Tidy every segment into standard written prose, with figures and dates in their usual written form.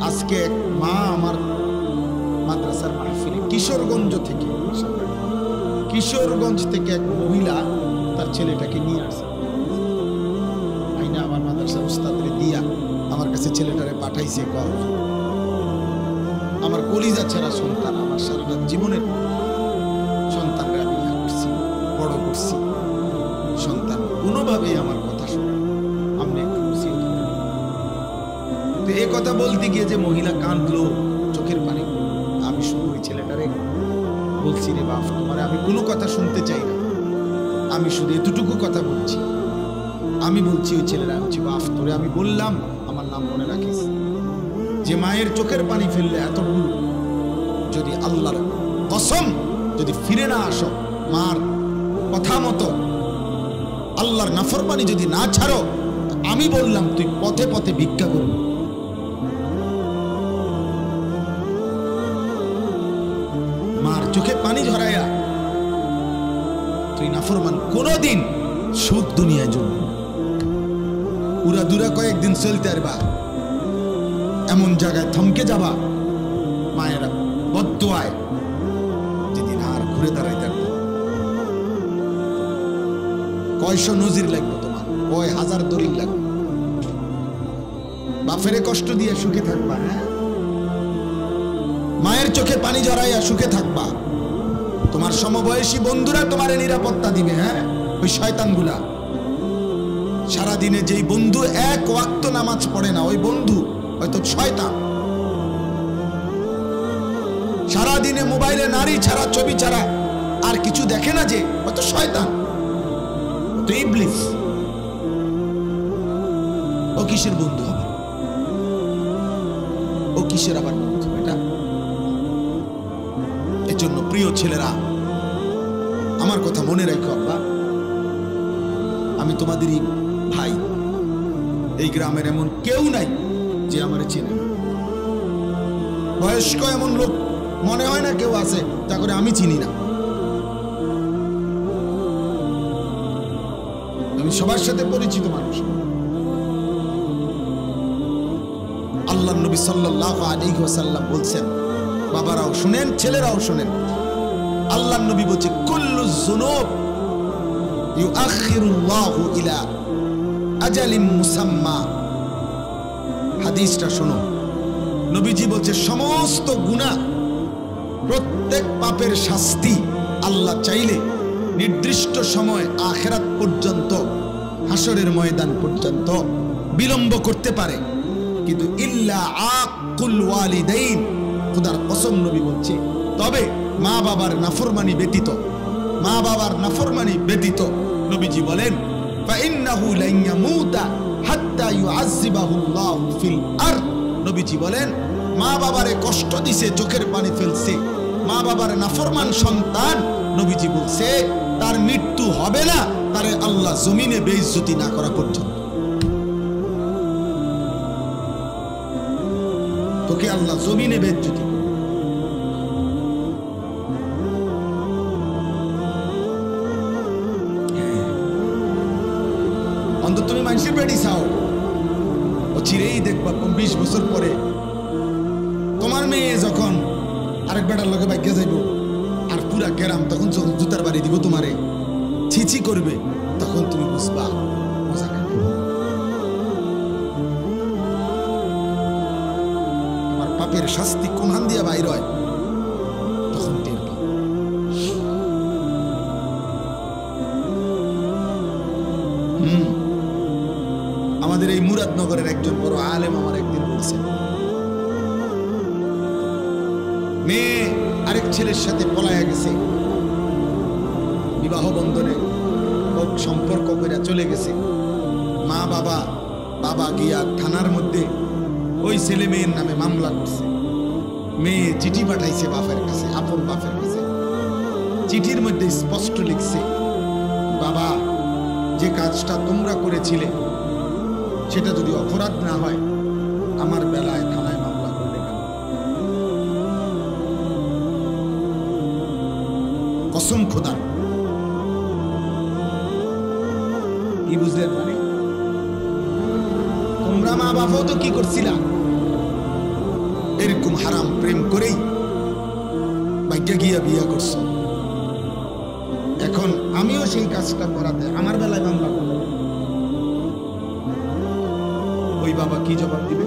আজকে এক মা আমার মাদ্রাসার মাহফিলে কিশোরগঞ্জ থেকে এক মহিলা তার ছেলেটাকে নিয়ে আসে, আইনা আমার মাদ্রাসার উস্তাদরে দিয়া আমার কাছে ছেলেটারে পাঠাইছে। আমার কলিজা ছাড়া সন্তান, আমার সারাটা জীবনের সন্তানরা আমি করছি, বড় করছি, সন্তান কোনোভাবেই আমার কথা শোনে, আমি একটু খুশি। তো এই কথা বলতে গিয়ে যে মহিলা কাঁদলো, চোখের পানি, আমি শুধু ওই ছেলেটারে বলছি, রে বাপ, তোমার আমি কোনো কথা শুনতে চাই না, আমি শুধু এতটুকু কথা বলছি। আমি বলছি ওই ছেলেরা, আমি বাপ, তোরে আমি বললাম আমার নাম মনে রাখিস, যে মায়ের চোখের পানি ফেললে এতটুকু, যদি আল্লাহর কসম যদি ফিরে না আসো, মার কথা মতো আল্লাহর নাফরমানি যদি না ছাড়ো, আমি বললাম তুই পথে পথে ভিক্ষা করবি। মার চোখে পানি ঝরাইয়া তুই নাফরমান কোনদিন সুখ দুনিয়ায় জন্য উড়া দুরা কয়েকদিন চলতে পারবা, এমন জায়গায় থমকে যাবা মায়েরা বদদুয়ায়, যেদিন আর ঘুরে দাঁড়াইতে পারবে। কয়শো নজির লাগবে তোমার, কয় হাজার দলিল লাগবে, বাপেরে কষ্ট দিয়ে সুখে থাকবা, হ্যাঁ, মায়ের চোখে পানি জড়াইয়া সুখে থাকবা, তোমার সমবয়সী বন্ধুরা তোমারে নিরাপত্তা দিবে, হ্যাঁ, ওই শয়তানগুলা। সারাদিনে যেই বন্ধু এক ওয়াক্ত নামাজ পড়ে না, ওই বন্ধু হয়তো শয়তান। সারাদিনে মোবাইলে নারী ছাড়া, ছবি ছাড়া আর কিছু দেখে না, যে হয়তো শয়তান, তো ইবলিস। ও কিসের বন্ধু হবে, ও কিসের আবার বন্ধু? এটা এজন্য প্রিয় ছেলেরা, আমার কথা মনে রাখো, আব্বা, আমি তোমাদেরই ভাই। এই গ্রামের এমন কেউ নাই যে আমার চেনে। বয়স্ক এমন লোক মনে হয় না কেউ আছে তা করে আমি চিনি না। আমি সবার সাথে পরিচিত মানুষ। আল্লাহর নবী সাল্লাল্লাহু আলাইহি ওয়াসাল্লাম বলছেন, বাবারাও শুনেন, ছেলেরাও শুনেন, আল্লাহর নবী বলছে, কুল্লু যুনুব ইউআখিরুল্লাহু ইলা আজালিম মুসাম্মা। হাদিসটা শোনো, নবীজি বলছে, সমস্ত গুনাহ, প্রত্যেক পাপের শাস্তি আল্লাহ চাইলে নির্দিষ্ট সময় আখিরাত পর্যন্ত, হাসরের ময়দান পর্যন্ত বিলম্ব করতে পারে, কিন্তু ইল্লা আকুল ওয়ালিদাইন, খোদার কসম নবী বলছে, তবে মা বাবার নাফরমানি ব্যতীত, মা বাবার নাফরমানি ব্যতীত নবীজি বলেন, ফাইন্নাহু লা ইয়ামুতা হাত্তা ইউআযযিবাহুল্লাহু ফিল আরদ। নবীজি বলেন, মা বাবারে কষ্ট দিছে, চোখের পানি ফেলছে, মা বাবার নাফরমান সন্তান, নবীজি বলছে তার মৃত্যু হবে না, তারে আল্লাহ জমিনে বেইজ্জতি না করা পর্যন্ত। তোকে আল্লাহ জমিনে বেইজ্জতি, অন্তত তুমি মানুষের বেড়ি চাও, ও চিরেই দেখবা 20 বছর পরে তোমার মেয়ে যখন আরেক বেটার লোকে বাইকে যাইব, আর পুরা গ্রাম তখন জুতার বাড়ি দিব তোমারে, ছিছি করবে, তখন তুমি বুঝবা মজা নেই। আমার পাপের শাস্তি কোন হান দিয়া বাইর হয়, তখন টের পাও। আমাদের এই মুরাদনগরের একজন বড় আলেম আমার একদিন বলছেন, মেয়ে আরেক ছেলের সাথে পলায়া গেছে, বিবাহ বন্ধনে সম্পর্ক করে চলে গেছে। মা বাবা গিয়া থানার মধ্যে ওই ছেলে মেয়ের নামে মামলা করছে। মেয়ে চিঠি পাঠাইছে বাপের কাছে, আপন বাপের কাছে। চিঠির মধ্যে স্পষ্ট লিখছে, বাবা, যে কাজটা তোমরা করেছিলে সেটা যদি অপরাধ না হয়, আমার বেলায় থানায় মামলা করলে কেন? কসম খোদা, কি বুঝলেন? মানে তোমরা মা বাবাও তো কি করছিলা? এরকম হারাম প্রেম করেই ভাগ্যে গিয়া বিয়া করছো। এখন আমিও সেই কাজটা করাতে আমার বেলায় মামলা করব, ওই বাবা কি জবাব দিবে?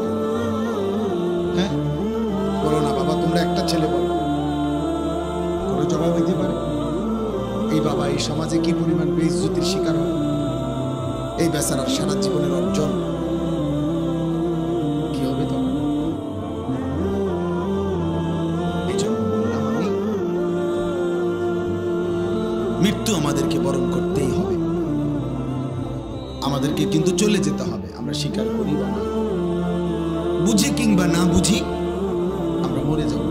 হ্যাঁ বলো না বাবা, তোমরা একটা ছেলে বলো, কোনো জবাব হইতে পারে? এই বাবা এই সমাজে কি পরিমাণ বেইজ্জতির শিকার হবে, এই বেচারার সারা জীবনের অর্জন কি হবে তখন? এই জন্য বললাম আমি, মৃত্যু আমাদেরকে বরণ করতেই হবে, আমাদেরকে কিন্তু চলে যেতে হবে। আমরা স্বীকার করি বা না, বুঝি কিংবা না বুঝি, আমরা মরে যাব।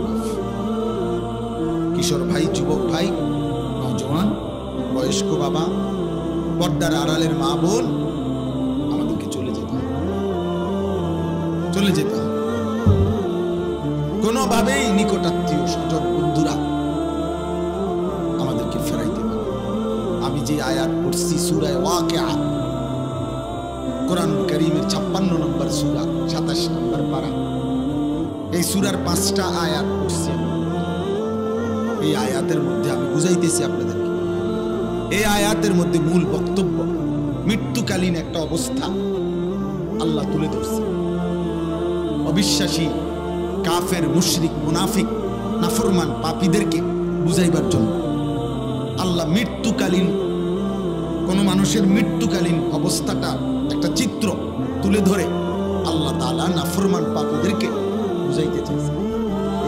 কিশোর ভাই, যুবক ভাই, নওজওয়ান, বয়স্ক বাবা, পর্দার আড়ালের মা বোন, আমাদেরকে চলে যেতে হবে, চলে যেতে হবে। কোনোভাবেই নিকটাত্মীয় স্বজন বন্ধুরা আমাদেরকে ফেরাইতে পারে। আমি যে আয়াত পড়ছি সূরা ওয়াকিয়া, কোরআন কারীমের 56 নম্বর সূরা, 27 নম্বর পারা, এই সূরার 5টা আয়াত পড়ছি। এই আয়াতের মধ্যে আমি বুঝাইতেছি আপনাদেরকে, এই আয়াতের মধ্যে মূল বক্তব্য মৃত্যুকালীন একটা অবস্থা আল্লাহ তুলে ধরছে। অবিশ্বাসী, কাফের, মুশরিক, মুনাফিক, নাফরমান, পাপীদেরকে বুঝাইবার জন্য আল্লাহ মৃত্যুকালীন, কোন মানুষের মৃত্যুকালীন অবস্থাটা একটা চিত্র তুলে ধরে আল্লাহ তাআলা নাফরমান পাপীদেরকে বুঝাইতে চাইছে।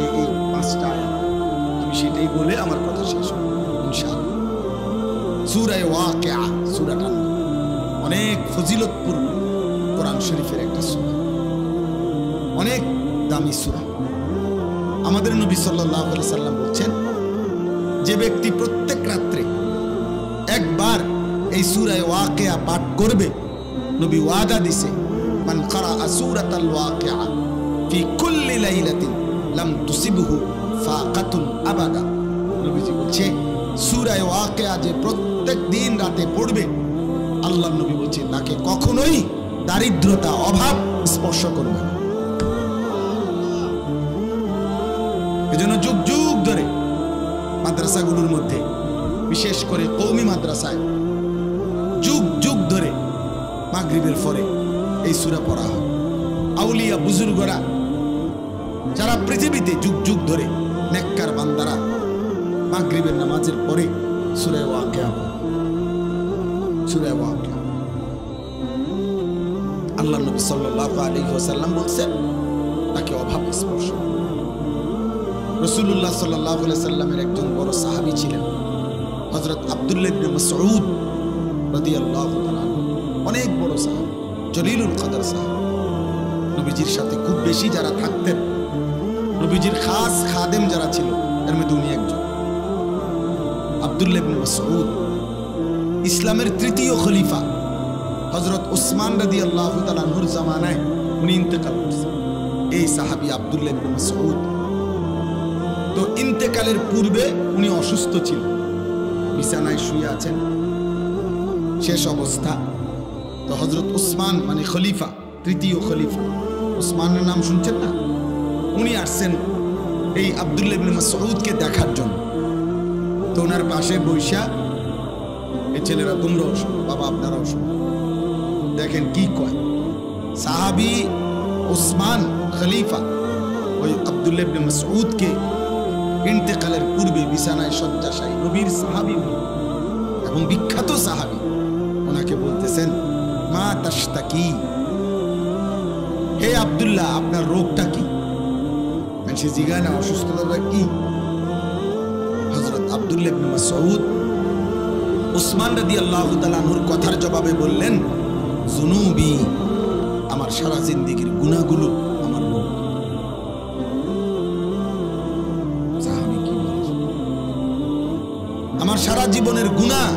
এই 5টা আয়াত, আমি সেটাই বলে আমার কথা শেষ হবে ইনশাআল্লাহ। সূরা ওয়াকিয়া, সূরাটা অনেক ফজিলতপূর্ণ কোরআন শরীফের একটা সূরা, অনেক দামি সূরা। আমাদের নবী সাল্লাল্লাহু আলাইহি সাল্লাম বলছেন, যে ব্যক্তি প্রত্যেক রাত্রে একবার এই সূরা ওয়াকিয়া পাঠ করবে, নবী ওয়াদা দিছে, মান ক্বারাআ সূরাতাল ওয়াকিয়া ফি কুল্লি লাইলাতিন লাম তুসিবহু ফাকাতুন আবাদা। নবীজি বলছে, সূরা ওয়াকিয়া যে প্রত্যেক দিন রাতে পড়বে, আল্লাহর নবী বলছে তাকে কখনোই দারিদ্রতা, অভাব স্পর্শ করবে না। এজন্য যুগ যুগ ধরে মাদ্রাসাগুলোর মধ্যে, বিশেষ করে কওমি মাদ্রাসায়, যুগ যুগ ধরে মাগরিবের পরে এই সূরা পড়া হয়। আউলিয়া বুজুর্গরা যারা পৃথিবীতে যুগ যুগ ধরে, নেককার বান্দারা মাগরিবের নামাজের পরে সূরা ওয়াকিয়া পড়ে। সূরা ওয়াকিয়া আল্লাহ নবী সাল্লাল্লাহু আলাইহি ওয়াসাল্লাম বলেন তাকে অভাব স্পর্শ। রাসূলুল্লাহ সাল্লাল্লাহু আলাইহি ওয়াসাল্লামের একজন বড় সাহাবী ছিলেন হযরত আব্দুল্লাহ ইবনে মাসউদ রাদিয়াল্লাহু তাআলা, অনেক বড় সাহাবী, জলিলুল কদর সাহাবী। নবীজির সাথে খুব বেশি যারা থাকতেন, নবীজির খাস খাদেম যারা ছিল, এর মধ্যে উনি একজন। আব্দুল্লাহ ইবনে মাসউদ ইসলামের 3য় খলিফা হযরত উসমান রাদিয়াল্লাহু তাআলা আনহুর জামানায় উনি ইন্তেকাল করেছেন। এই সাহাবী আব্দুল্লাহ ইবনে মাসউদ, তো ইন্তেকালের পূর্বে উনি অসুস্থ ছিলেন, বিছানায় শুয়ে আছেন, শেষ অবস্থা। তো হযরত উসমান মানে খলিফা, 3য় খলিফা, উসমানের নাম শুনছেন না? উনি আসছেন এই আব্দুল্লাহ ইবনে মাসউদকে দেখার জন্য। তো ওনার পাশে বৈশা, এই ছেলেরা তোমরাও শোনো, বাবা আপনারাও শোনো, দেখেন কি কয়। সাহাবী উসমান খলিফা ওই আব্দুল্লাহ ইবনে মাসউদকে ইন্তেকালের পূর্বে বিছানায় শয্যাশায়ী, নবীর সাহাবী এবং বিখ্যাত সাহাবী, ওনাকে বলতেছেন, মা তাশতাকি, হে আব্দুল্লাহ আপনার রোগটা কি? সে জিজ্ঞাসা, অসুস্থতা কি? হযরত আব্দুল্লাহ ইবনে মাসউদ উসমান রাদিয়াল্লাহু তাআলা আনহুর কথার জবাবে বললেন, যুনুবি, আমার সারা জিন্দেগীর গুনাহগুলো আমার রোগ। সাহাবী কি বলে? আমার সারা জীবনের গুনাহ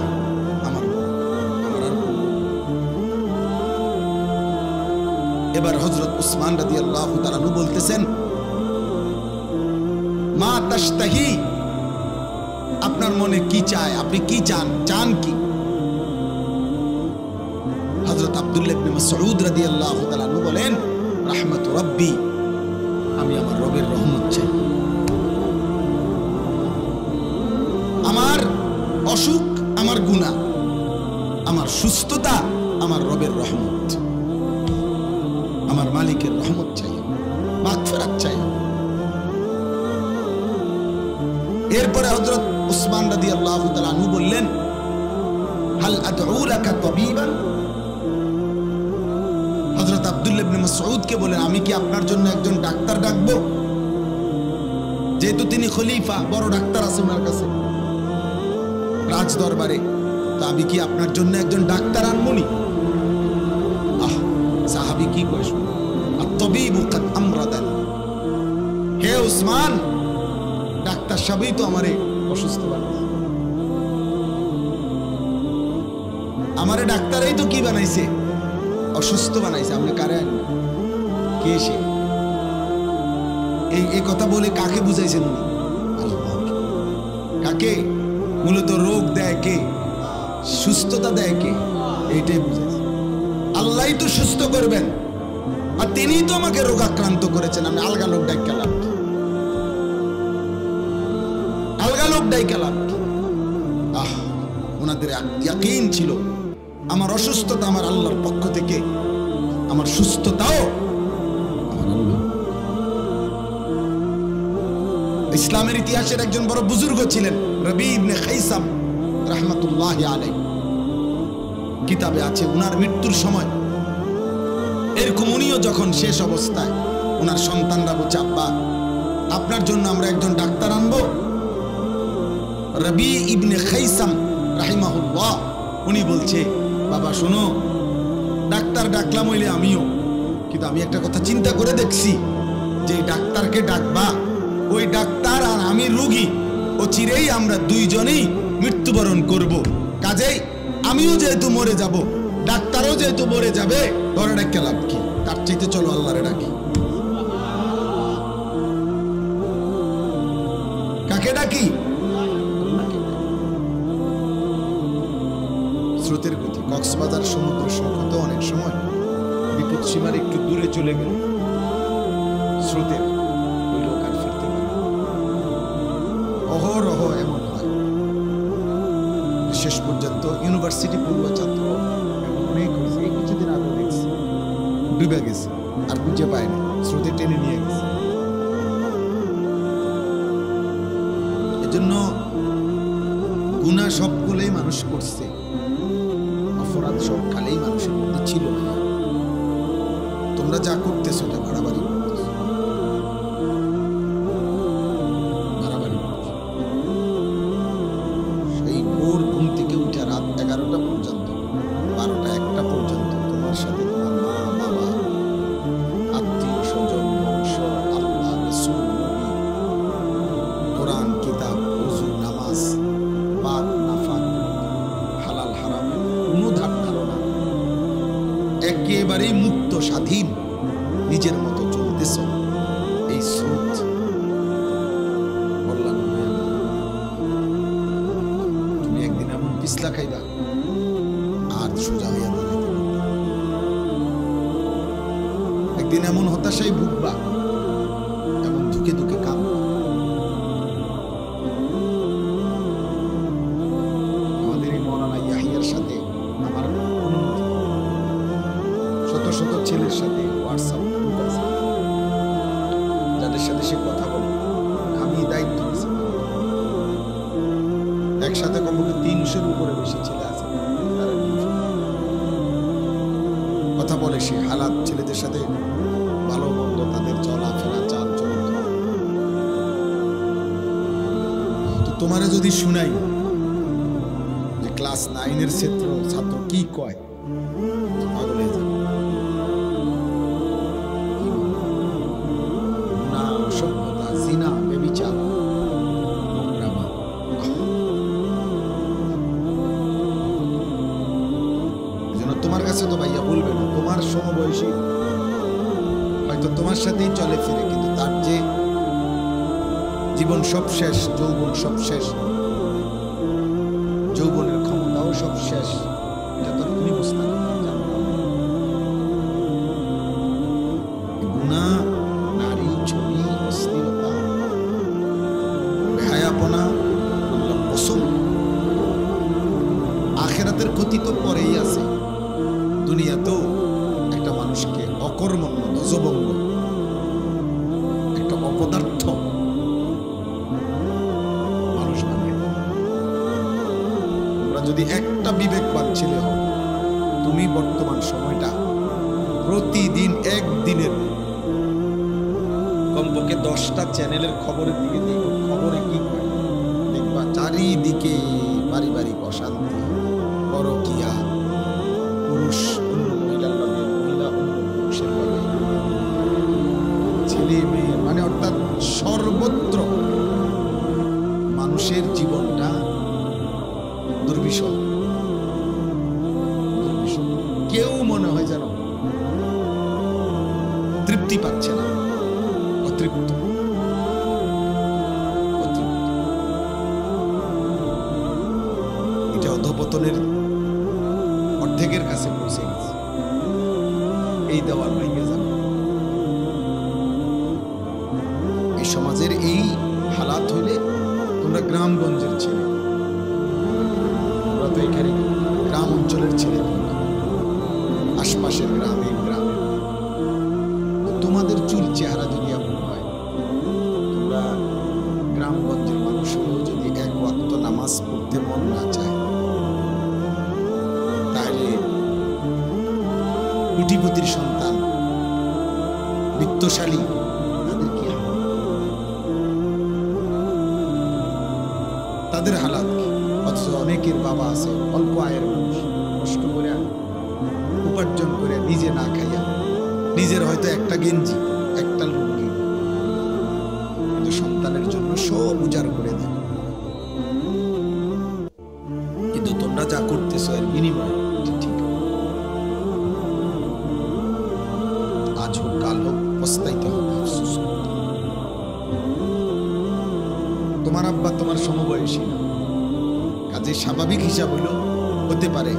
আমার রোগ। এবার হযরত উসমান রাদিয়াল্লাহু তাআলা আনহু বলতেছেন, মা তাশতাহি, আপনার মনে কি চায়, আপনি কি চান, চান কি? হযরত আব্দুল্লাহ ইবনে মাসউদ রাদিয়াল্লাহু তাআলা আনহু বলেন, রাহমাতু রাব্বি, আমি আমার রবের রহমত চাই। আমার অসুখ আমার গুনাহ, আমার সুস্থতা আমার রবের রহমত, আমার মালিকের রহমত চাই, মাগফিরাত চাই। এরপরে হযরত উসমান রাদিয়াল্লাহু তাআলা আনহু বললেন, হাল আদউ লাকা তাবিবান। হযরত আব্দুল্লাহ ইবনে মাসউদকে বলেন, আমি কি আপনার জন্য একজন ডাক্তার ডাকবো? যেহেতু তিনি খলিফা, বড় ডাক্তার আছে ওনার কাছে রাজ দরবারে, তো আমি কি আপনার জন্য একজন ডাক্তার আনবনি? সাহাবী কি কয় শুনুন, আত-তাবিবু কাদ আমরাদানি। হে উসমান, ডাক্তার সাহেবই তো আমারে অসুস্থ বানাইছে, আমারে ডাক্তারই তো কি বানাইছে, অসুস্থ বানাইছে। আপনি কারে আনবেন? কে সে? এই কথা বলে কাকে বুঝাইছেন উনি? আল্লাহকে। কাকে? মূলত রোগ দেয় কে, সুস্থতা দেয় কে, এইটাই বুঝাইছে। আল্লাহই তো সুস্থ করবেন, আর তিনিই তো আমাকে রোগাক্রান্ত করেছেন। আমি আলগা লোক ডাক গেলাম, আলগা লোক ডাক গেলাম। ওনাদের ইয়াকিন ছিল আমার অসুস্থতা আমার আল্লাহর পক্ষ থেকে, আমার সুস্থতাও আমার আল্লাহ। ইসলামের ইতিহাসের একজন বড় বুজুর্গ ছিলেন রবি ইবনে খাইসাম রাহমাতুল্লাহি আলাইহি। কিতাবে আছে ওনার মৃত্যুর সময় এরকম উনিও যখন শেষ অবস্থায়, ওনার সন্তানরা বলছে, আব্বা আপনার জন্য আমরা একজন ডাক্তার আনবো। রবি ইবনে খাইসাম রাহিমাহুল্লাহ উনি বলছে, বাবা শোনো, ডাক্তার ডাকলাম হইলে আমিও, কিন্তু আমি একটা কথা চিন্তা করে দেখছি, যে ডাক্তারকে ডাকবা, ওই ডাক্তার আর আমি রোগী, ও চিরেই আমরা দুইজনেই মৃত্যুবরণ করব। কাজেই আমিও যেহেতু মরে যাব, ডাক্তারও যেহেতু মরে যাবে, ধরে ডাক্তার লাভ কি? তার চাইতে চলো আল্লাহরে ডাকি। কাকে ডাকি? স্রোতের গতি, কক্সবাজার সমুদ্র সৈকত অনেক সময় বিপদ সীমার একটু দূরে চলে গেল স্রোতের, ওই লোক আর ফিরতে পারে। অহরহ এমন হয়, শেষ পর্যন্ত ইউনিভার্সিটি পূর্ব ছাত্র অনেক হয়েছে, এই কিছুদিন আগে দেখছি ডুবে গেছে, আর খুঁজে পায়নি, স্রোতে টেনে নিয়ে গেছে। এজন্য গুনাহ সবগুলোই মানুষ করছে, অপরাধ সব কালেই মানুষের মধ্যে ছিল না। তোমরা যা করতেছো এটা বাড়াবাড়ি করতেছো, বাড়াবাড়ি করতেছো। সেই ভোর ঘুম থেকে উঠে রাত 11টা পর্যন্ত, 12টা 1টা পর্যন্ত তোমার সাথে তোমার মা বাবা, আত্মীয় স্বজন, বংশ, আল্লাহ, রাসূল, নবী, কোরআন, কিতাব, ওযু, নামাজ, পাক নাফাক, হালাল হারাম কোনো ধারণা, একেবারেই মুক্ত স্বাধীন নিজের মতো চলতেছ। এই স্রোত বললাম, তুমি একদিন এমন পিছলা খাইবা আর সোজা হইয়া দাঁড়াইতে, একদিন এমন হতাশায় ভুগবা, এমন ধুকে ধুকে কাঁদবা। আমাদের এই মৌলানা ইয়াহিয়ার সাথে আমার অনুমতি, শত শত ছেলের সাথে হোয়াটসঅ্যাপ গ্রুপ আছে, যাদের সাথে সে কথা বলে, আমি দায়িত্ব নিয়েছি। একসাথে কমপক্ষে 300-এর উপরে বেশি ছেলে আছে, তারা কথা বলে, সে হালাত, ছেলেদের সাথে ভালো মন্দ, তাদের চলাফেরা, চাল চরিত্র। তো তোমারে যদি শুনাই যে ক্লাস 9-এর ছাত্র কি কয়, পাগল হয়ে যাবে। অসভ্যতা, জিনা, ব্যভিচার, নোংরামি। এজন্য তোমার কাছে তো ভাইয়া বলবে না, তোমার সমবয়সী হয়তো তোমার সাথেই চলে ফিরে, কিন্তু তার যে জীবন সব শেষ, যৌবন সব শেষ, যৌবনের ক্ষমতাও সব শেষ, এটা তো তুমি বুঝতে না। গুনাহ, নারী, ছবি, অশ্লীলতা, যদি একটা বিবেকবান ছেলে হও, তুমি বর্তমান সময়টা প্রতিদিন একদিনের কমপক্ষে 10টা চ্যানেলের খবরের দিকে দেখো, খবরে কি করে দেখবা চারিদিকে পারিবারিক অশান্তি, পরকীয়া, পুরুষ অন্য মহিলার লগে, মহিলা অন্য পুরুষের লগে, ছেলে মেয়ে, মানে অর্থাৎ সর্বত্র মানুষের জীবনটা দুর্বিষহ। কেউ মনে হয় যেন তৃপ্তি পাচ্ছে না, অতৃপ্ত। এটা অধঃপতনের অর্ধেকের কাছে পৌঁছে গেছে। এই দেওয়ার ভেঙে যাবে। এই সমাজের এই হালাত হইলে তোমরা গ্রামগঞ্জের ছেলে, তোমরা তো এখানে গ্রাম অঞ্চলের ছেলে, আশপাশের গ্রামে গ্রামে তোমাদের চুল চেহারা যদি এমন হয়, তোমরা গ্রামগঞ্জের মানুষ হলেও যদি এক ওয়াক্ত নামাজ পড়তে মন না চায়, তাহলে কোটিপতির সন্তান, বিত্তশালী, তাদের কি হবে? তাদের হালাত কি? অথচ অনেকের বাবা আছে অল্প আয়ের মানুষ, কষ্ট করে উপার্জন করে নিজে না খাইয়া, নিজের হয়তো একটা গেঞ্জি, একটা লুঙ্গি, কিন্তু সন্তানের জন্য সব উজাড় করে দেয়। কিন্তু তোমরা যা করতেছো এর বিনিময় ঠিক আজ হোক কাল হোক পস্তাইতে হবে, আফসোস করতে হবে। তোমার আব্বা তোমার সমবয়সী না, কাজে স্বাভাবিক হিসাব হইল হতে পারে,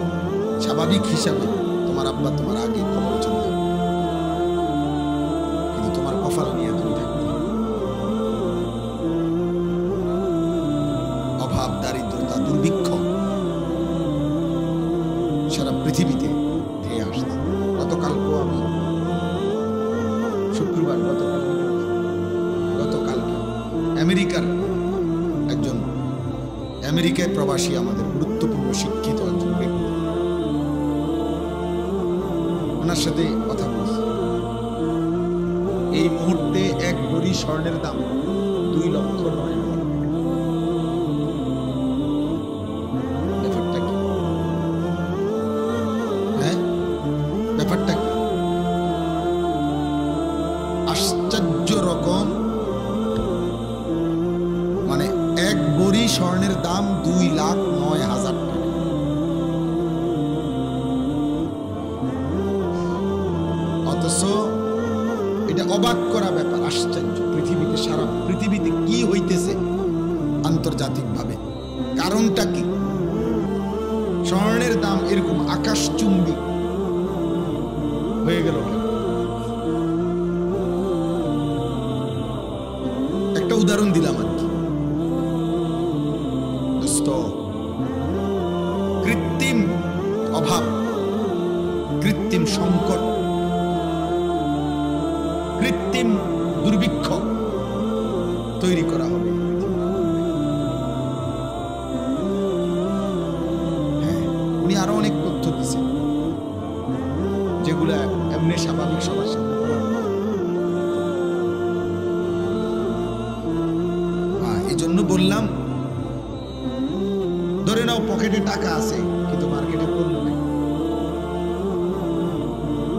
স্বাভাবিক হিসাবে তোমার আব্বা তোমার আগে খবর চলে যাবে, কিন্তু তোমার কপাল নিয়ে তুমি থাকতে হবে। অভাব, দারিদ্রতা, দুর্ভিক্ষ সারা পৃথিবীতে ধেয়ে আসছে। গতকালকেও আমি শুক্রবার গতকালকে আমেরিকার একজন আমেরিকায় প্রবাসী আমাদের গুরুত্বপূর্ণ শিক্ষিত একজন ব্যক্তি, ওনার সাথে কথা বলছি। এই মুহূর্তে এক ভরি স্বর্ণের দাম 2,09,000। ব্যাপারটা কি? হ্যাঁ, ব্যাপারটা কি? আশ্চর্য রকম, মানে এক ভরি স্বর্ণের দাম 2,09,000 টাকা। অথচ এটা অবাক করা ব্যাপার, আশ্চর্য। পৃথিবীতে, সারা পৃথিবীতে কি হইতেছে আন্তর্জাতিকভাবে, কারণটা কি? স্বর্ণের দাম এরকম আকাশচুম্বী হয়ে গেল কেন? একটা উদাহরণ দিলাম আর কি। দোস্ত, কৃত্রিম অভাব, কৃত্রিম সংকট, কৃত্রিম দুর্ভিক্ষ তৈরি করা হবে। হ্যাঁ, উনি আরো অনেক তথ্য দিচ্ছেন যেগুলা এমনি স্বাভাবিক সবার সাথে বলা। এই জন্য বললাম, ধরে নাও পকেটে টাকা আছে কিন্তু মার্কেটে পণ্য নেই।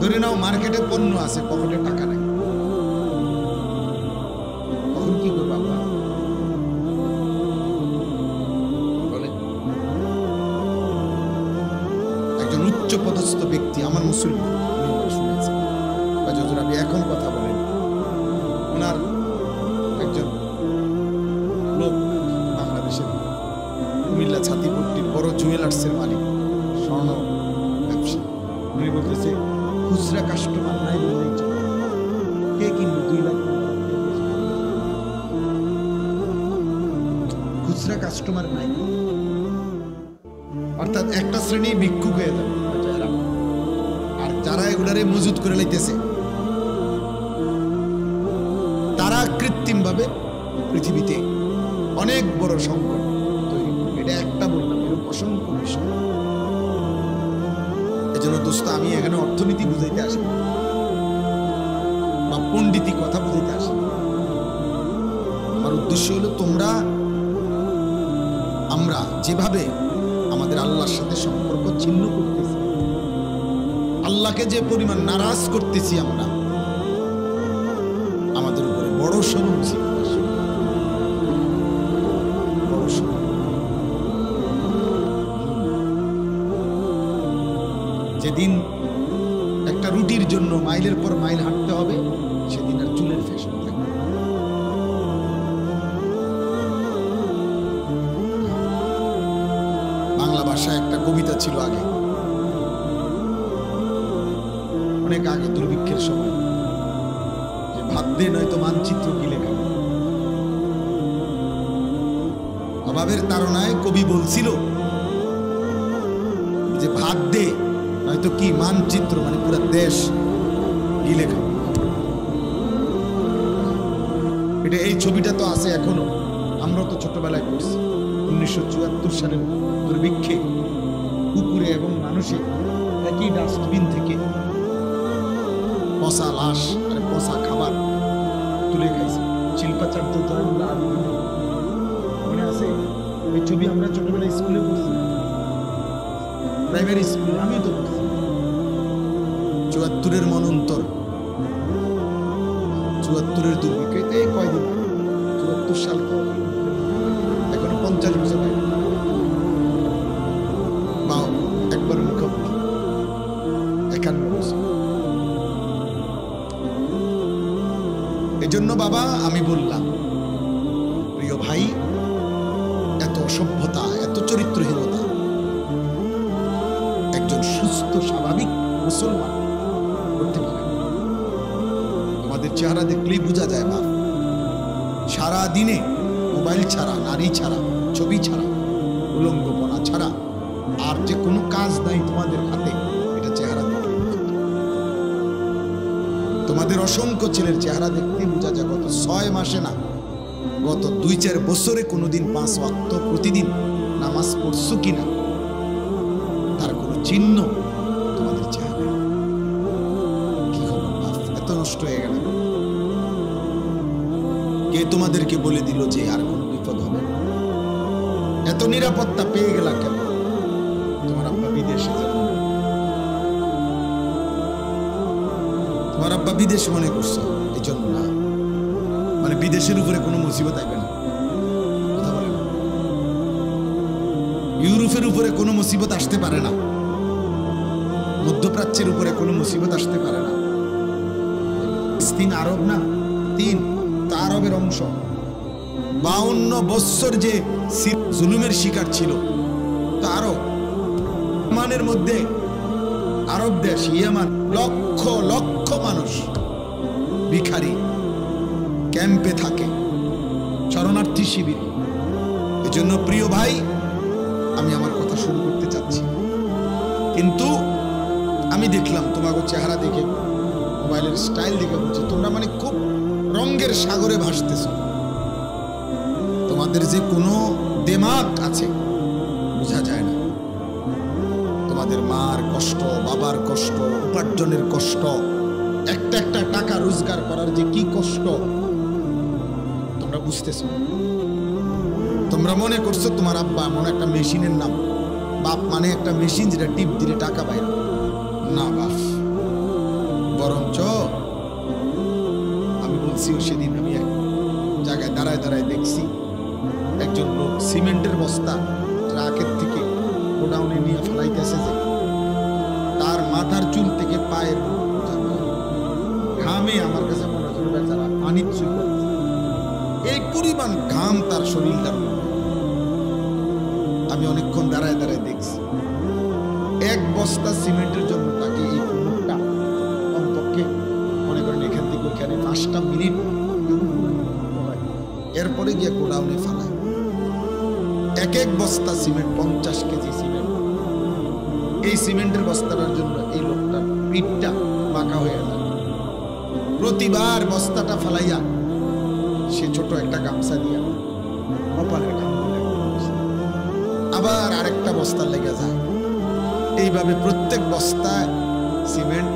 ধরে নাও মার্কেটে পণ্য আছে, পকেটে টাকা নেই। তখন কি করবো আমরা? বলে একজন উচ্চ পদস্থ ব্যক্তি, আমার মুসলমান, শুনেছি বা যতটা আপনি এখন কথা বলেন, ওনার একজন লোক বাংলাদেশের কুমিল্লা ছাতিপট্টির বড় জুয়েলার্সের মালিক, স্বর্ণ ব্যবসা। উনি বলতেছে খুচরা কাস্টমার নাই বললেই চলে, কে কিনবে 2 লাখ? খুচরা কাস্টমার নাই, অর্থাৎ একটা শ্রেণী ভিক্ষুক হয়ে যাবে। আর যারা এগুলারে মজুত করে লাইতেছে, তারা কৃত্রিম ভাবে পৃথিবীতে অনেক বড় সংকট তৈরি করবে। এটা একটা বললাম, অসংখ্য বিষয়। এজন্য দোস্ত আমি এখানে অর্থনীতি বুঝাইতে আসি বা পণ্ডিতি কথা বুঝাইতে আসি। আমার উদ্দেশ্য হলো তোমরা আমরা যেভাবে আমাদের আল্লাহর সাথে সম্পর্ক ছিন্ন করতেছি, আল্লাহকে যে পরিমাণ নারাজ করতেছি আমরা, আমাদের উপরে বড় সড় মুসিবত আসে। যেদিন একটা রুটির জন্য মাইলের পর মাইল হাঁটতে হবে, সেদিন আর চুলের ফ্যাশন থাকবে। বাংলা ভাষায় একটা কবিতা ছিল আগে, অনেক আগে দুর্ভিক্ষের সময়, যে ভাত দে নয়তো মানচিত্র কি লেখা। অভাবের তাড়নায় কবি বলছিল যে ভাত দে নয়তো কি মানচিত্র, মানে পুরো দেশ কি লেখা। এটা এই ছবিটা তো আছে এখনো, আমরা তো ছোটবেলায় করছি। 1974 সালের দুর্ভিক্ষে কুকুরে এবং মানুষে একই ডাস্টবিন থেকে পচা লাশ আর পচা খাবার তুলে খাইছে। শিল্পাচার্য মনে আছে এই ছবি? আমরা ছোটবেলায় স্কুলে পড়ছি, প্রাইমারি স্কুলে, আমিও তো পড়ছি। 74-এর মনন্তর, 74-এর দুর্ভিক্ষে এই কয়দিন, 74 সাল তো এখনো 50 বছর আগে, বা একবার মুখোমুখি 51 বছর। এজন্য বাবা আমি বললাম, প্রিয় ভাই, এত অসভ্যতা, এত চরিত্রহীনতা একজন সুস্থ স্বাভাবিক মুসলমান করতে পারে। তোমাদের চেহারা দেখলেই বোঝা যায় বাপ, সারা দিনে মোবাইল ছাড়া, নারী ছাড়া, ছবি ছাড়া, উলঙ্গপনা ছাড়া আর যে কোনো কাজ নাই তোমাদের হাতে, এটা চেহারা দেখলে তোমাদের অসংখ্য ছেলের চেহারা দেখতে বোঝা যায় গত 6 মাসে না, গত 2-4 বছরে কোনোদিন 5 ওয়াক্ত প্রতিদিন নামাজ পড়ছো কিনা তার কোনো চিহ্ন তোমাদের চেহারা। কি খবর বাপ, এত নষ্ট হয়ে গেল? কে তোমাদেরকে বলে দিল যে আর কোনো বিপদ হবে না? এত নিরাপত্তা পেয়ে গেলা কেন? তোমার আব্বা বিদেশে যাবে, তোমার আব্বা বিদেশ মনে করছো এই জন্য না, মানে বিদেশের উপরে কোনো মুসিবত আসবে না, কথা বলে না। ইউরোপের উপরে কোনো মুসিবত আসতে পারে না, মধ্যপ্রাচ্যের উপরে কোনো মুসিবত আসতে পারে না। তিন আরব না, 3 তা আরবের অংশ। 52 বছর যে জুলুমের শিকার ছিল তা আরব। মানের মধ্যে আরব দেশ ইয়ামান, লক্ষ লক্ষ মানুষ ভিখারি ক্যাম্পে থাকে, শরণার্থী শিবির। এজন্য প্রিয় ভাই, আমি আমার কথা শুরু করতে চাচ্ছি, কিন্তু আমি দেখলাম তোমাকে চেহারা দেখে, মোবাইলের স্টাইল দেখে বলছি, তোমরা মানে খুব রঙের সাগরে ভাসতেছ। তোমাদের যে কোনো দিমাগ আছে বোঝা যায় না। তোমাদের মার কষ্ট, বাবার কষ্ট, উপার্জনের কষ্ট, একটা একটা টাকা রোজগার করার যে কি কষ্ট তোমরা বুঝতেছ। তোমরা মনে করছো তোমার আব্বা এমন একটা মেশিনের নাম, বাপ মানে একটা মেশিন যেটা টিপ দিলে টাকা বাইর না বাপ। বরঞ্চ আমি বলছি, সেদিন আমি এক জায়গায় দাঁড়ায় দাঁড়ায় দেখছি একজন লোক সিমেন্টের বস্তা ট্রাকের থেকে গোডাউনে নিয়ে ফেলাইতেছে, যে তার মাথার চুল থেকে পায়ের ঘামে আমার কাছে মনে হচ্ছে বেচারা পানি চুল, এই পরিমাণ ঘাম তার শরীরটার মধ্যে। আমি অনেকক্ষণ দাঁড়ায় দাঁড়ায় দেখছি, এক বস্তা সিমেন্টের জন্য তাকে এই মুখটা কমপক্ষে মনে করেন এখান থেকে ওইখানে 5টা মিনিট, এরপরে গিয়ে গোডাউনে ফেলায়। এক এক বস্তা সিমেন্ট, 50 কেজি সিমেন্ট। এই সিমেন্টের বস্তাটার জন্য এই লোকটার পিঠটা বাঁকা হয়ে যায়। প্রতিবার বস্তাটা ফেলাইয়া সে ছোট একটা গামছা দিয়া কপালের ঘাম আবার আরেকটা বস্তা লেগে যায়। এইভাবে প্রত্যেক বস্তায় সিমেন্ট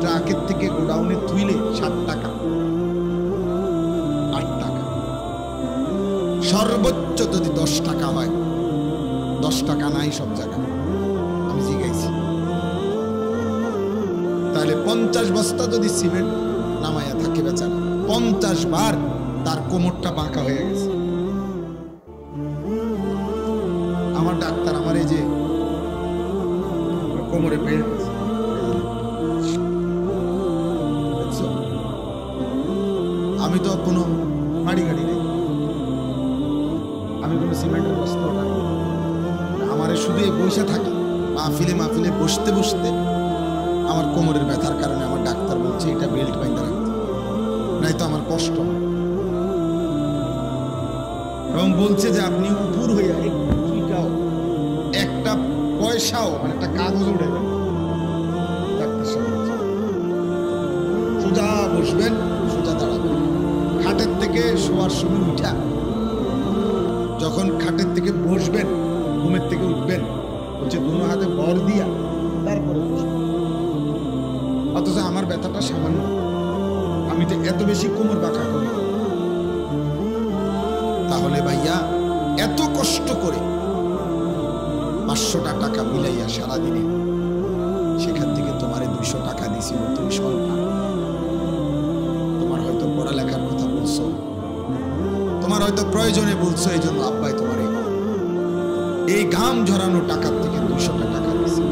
ট্রাকের থেকে গোডাউনে তুইলে 7 টাকা 8 টাকা, সর্বোচ্চ যদি 10 টাকা হয়। 10 টাকা নাই সব জায়গায়, আমি জিজ্ঞাসি। তাহলে 50 বস্তা যদি সিমেন্ট নামাইয়া থাকে বেচারা, 50 বার তার কোমরটা বাঁকা হয়ে গেছে। আমার ডাক্তার আমার এই যে কোমরে বেল্ট, আমি তো কোনো গাড়ি নেই, আমি কোনো সিমেন্টের বস্তা নাই, আমার শুধু এই বসে থাকি মাহফিলে বসতে বসতে আমার কোমরের ব্যথার কারণে আমার ডাক্তার বলছে এটা বেল্ট বাইন্ধা রাখতে, নাই তো আমার কষ্ট হয়। এবং বলছে যে আপনি উপর হইয়া একটা পয়সাও মানে একটা কাগজ উঠাবেন, ডাক্তার সাহেব সোজা বসবেন, সোজা দাঁড়াবেন। খাটের থেকে শোয়ার সময় উঠা, যখন খাটের থেকে বসবেন, ঘুমের থেকে উঠবেন, বলছে দুনো হাতে ভর দিয়া তারপরে বসবেন। অথচ আমার ব্যথাটা সামান্য, আমি তো এত বেশি কোমর বাঁকা করি। তাহলে ভাইয়া এত কষ্ট করে 500টা টাকা মিলাইয়া সারাদিনে, সেখান থেকে তোমারে 200 টাকা দিছিল, তুমি সন্তান, তোমার হয়তো পড়ালেখার কথা বলছো, তোমার হয়তো প্রয়োজনে বলছো, এই জন্য আব্বাই তোমার এই ঘাম ঝরানো টাকার থেকে 200টা টাকা দিছে।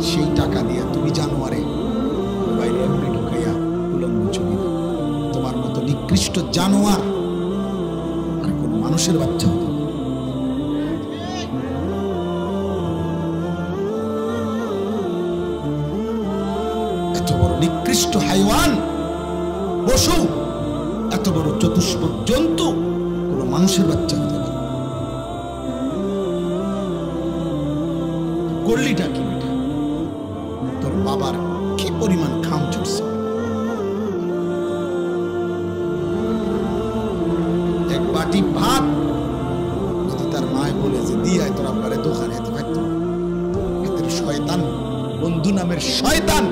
সেই টাকা দিয়ে তুমি জানোয়ারে বাইরে এমনি ঢুকাইয়া উলঙ্গ ছবি, তোমার মতো নিকৃষ্ট জানোয়ার আর কোন মানুষের বাচ্চা হতো। এত বড় নিকৃষ্ট হাইওয়ান পশু, এত বড় চতুষ্পদ জন্তু কোন মানুষের বাচ্চা হতে পারে? করলিটা কি বেটা? তোর বাবার কি পরিমাণ খাম ছুটছে। এক বাটি ভাত যদি তার মায় বলে যে দিয়ে তোর আব্বারে দোকানে যেতে পারতো, এদের শয়তান বন্ধু নামের শয়তান,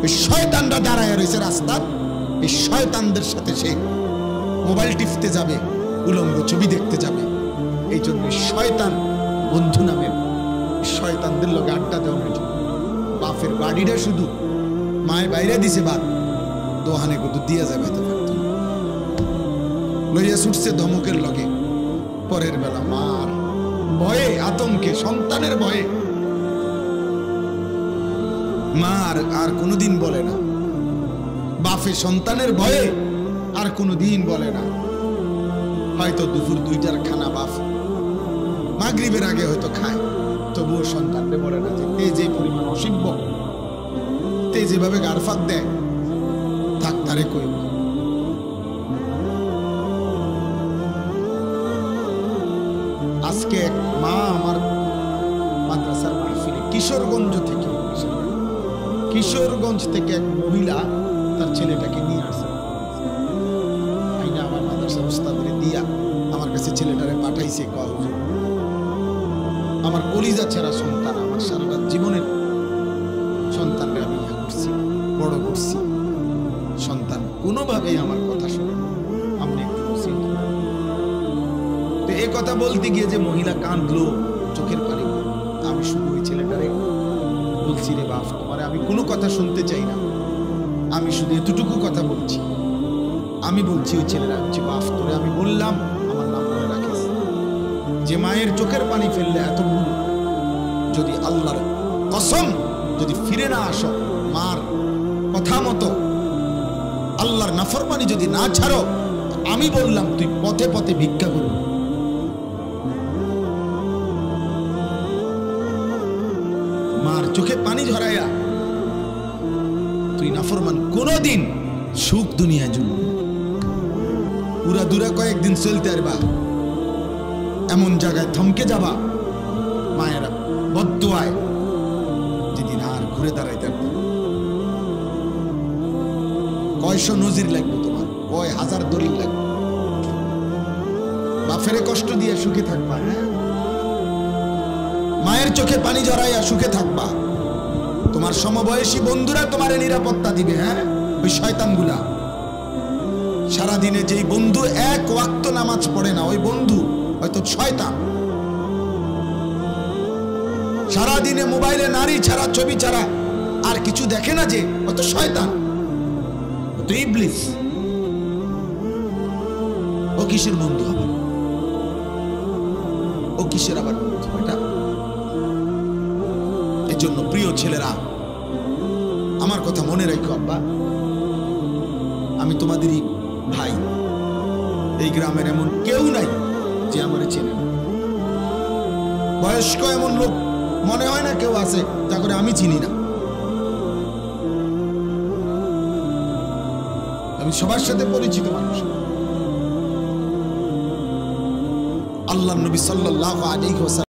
এই শয়তানরা দাঁড়ায় রয়েছে রাস্তা, এই শয়তানদের সাথে সে মোবাইল টিপতে যাবে, উলঙ্গ ছবি দেখতে যাবে। এই জন্য শয়তান বন্ধু নামের শয়তানদের লোক আড্ডা দেওয়ার জন্য বাপের বাড়িটা শুধু মায়ের বাইরে দিছে, বাদ দোহানে কত দিয়ে যাবে তো পারতো, লইয়া ছুটছে ধমকের লগে। পরের বেলা মার ভয়ে, আতঙ্কে, সন্তানের ভয়ে মা আর কোনোদিন বলে না, বাপে সন্তানের ভয়ে আর কোনোদিন বলে না। হয়তো দুপুর 2টার খানা বাপ মাগরিবের আগে হয়তো খায়, তবুও সন্তানকে বলে না যে তে যে পরিমাণ অসিব্য, তে যেভাবে গারফাত দেয়, থাক তারে কই। আজকে এক মা আমার মাদ্রাসার মাহফিলে কিশোরগঞ্জ থেকে এক মহিলা তার ছেলেটাকে নিয়ে আসে, আইনা আমার মাদ্রাসার উস্তাদরে দিয়া আমার কাছে ছেলেটারে পাঠাইছে। আমার কলিজা ছেঁড়া সন্তান, আমার সারাটা জীবনের সন্তানকে আমি ইয়া করছি, বড় করছি, সন্তান কোনোভাবেই আমার কথা শোনে, আমি একটু খুশি। তো এই কথা বলতে গিয়ে যে মহিলা কাঁদলো, চোখের পানি, আমি শুধু ওই ছেলেটারে বলছি, রে বাপ, তোমারে আমি কোনো কথা শুনতে চাই না, আমি শুধু এতটুকু কথা বলছি। আমি বলছি ওই ছেলেরা, বলছি বাপ, তোরে আমি বললাম আমার নাম মনে রাখিস, যে মায়ের চোখের পানি ফেললে এত ভুল, যদি আল্লাহর কসম যদি ফিরে না আসো, মার কথা মতো আল্লাহর নাফরমানি যদি না ছাড়ো, আমি বললাম তুই পথে পথে ভিক্ষা করবি। মার চোখে পানি ঝরাইয়া তুই নাফরমান, কোনদিন সুখ দুনিয়া জন্য পুরা দূরা কয়েকদিন চলতে পারবা, এমন জায়গায় থমকে যাবা মায়েরা বদদুয়ায়, যেদিন আর ঘুরে দাঁড়াইতে কয়শো নজির লাগবে তোমার, কয় হাজার দলিল লাগবে। বাপেরে কষ্ট দিয়ে সুখে থাকবা, হ্যাঁ মায়ের চোখে পানি জড়াইয়া সুখে থাকবা। তোমার সমবয়সী বন্ধুরা তোমারে নিরাপত্তা দিবে। হ্যাঁ, ওই শয়তানগুলা। সারাদিনে যেই বন্ধু এক ওয়াক্ত নামাজ পড়ে না, ওই বন্ধু হয়তো শয়তান। সারাদিনে মোবাইলে নারী ছাড়া, ছবি ছাড়া আর কিছু দেখে না, যে হয়তো শয়তান, হয়তো ইবলিস। ও কিসের বন্ধু হবে? ও কিসের আবার বন্ধু? এটা এর জন্য প্রিয় ছেলেরা, আমার কথা মনে রাখো আব্বা, আমি তোমাদেরই ভাই। এই গ্রামের এমন কেউ নাই যে আমারে চেনে না। বয়স্ক এমন লোক মনে হয় না কেউ আছে যা করে আমি চিনি না। আমি সবার সাথে পরিচিত মানুষ। আল্লাহর নবী সাল্লাল্লাহু আলাইহি ওয়াসাল্লাম